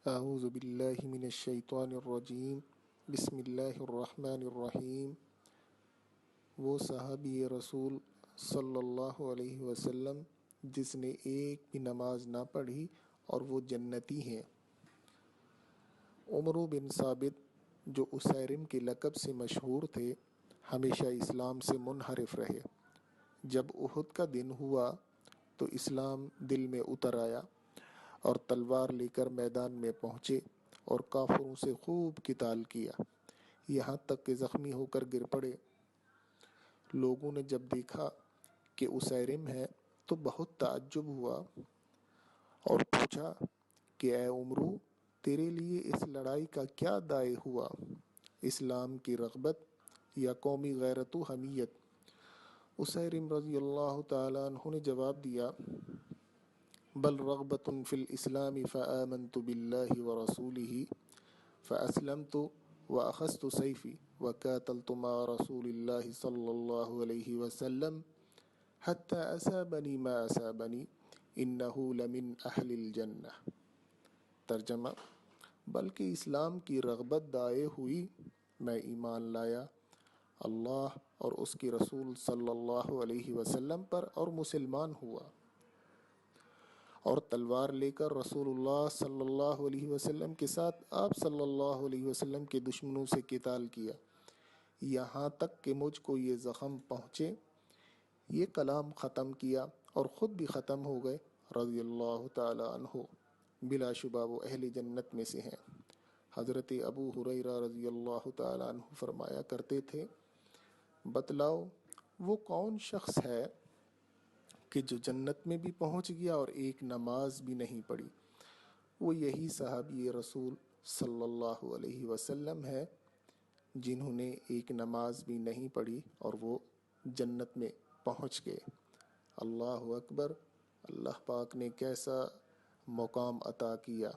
اعوذ باللہ من الشیطان الرجیم بسم اللہ الرحمن الرحیم۔ وہ صحابی رسول صلی اللہ علیہ وسلم جس نے ایک بھی نماز نہ پڑھی اور وہ جنتی ہیں۔ عمر بن ثابت جو اسیرم کے لقب سے مشہور تھے، ہمیشہ اسلام سے منحرف رہے۔ جب احد کا دن ہوا تو اسلام دل میں اتر آیا اور تلوار لے کر میدان میں پہنچے اور کافروں سے خوب قتال کیا، یہاں تک کہ زخمی ہو کر گر پڑے۔ لوگوں نے جب دیکھا کہ اسیرم ہے تو بہت تعجب ہوا اور پوچھا کہ اے عمرو، تیرے لیے اس لڑائی کا کیا داعی ہوا، اسلام کی رغبت یا قومی غیرت و حمیت؟ اسیرم رضی اللہ تعالیٰ عنہ نے جواب دیا، بل رغبت فی الاسلام فآمنت باللہ ورسولہ فاسلمت واخذت سیفی وقاتلت مع رسول اللہ صلی اللہ علیہ وسلم حتی اصابنی ما اصابنی انہ لمن اہل الجنہ۔ ترجمہ: بلکہ اسلام کی رغبت دائع ہوئی، میں ایمان لایا اللہ اور اس کے رسول صلی اللہ علیہ وسلم پر اور مسلمان ہوا، اور تلوار لے کر رسول اللہ صلی اللہ علیہ وسلم کے ساتھ آپ صلی اللہ علیہ وسلم کے دشمنوں سے قتال کیا، یہاں تک کہ مجھ کو یہ زخم پہنچے۔ یہ کلام ختم کیا اور خود بھی ختم ہو گئے رضی اللہ تعالی عنہ۔ بلا شبہ وہ اہل جنت میں سے ہیں۔ حضرت ابو ہریرہ رضی اللہ تعالی عنہ فرمایا کرتے تھے، بتلاؤ وہ کون شخص ہے کہ جو جنت میں بھی پہنچ گیا اور ایک نماز بھی نہیں پڑھی؟ وہ یہی صحابی رسول صلی اللہ علیہ وسلم ہے جنہوں نے ایک نماز بھی نہیں پڑھی اور وہ جنت میں پہنچ گئے۔ اللہ اکبر! اللہ پاک نے کیسا مقام عطا کیا۔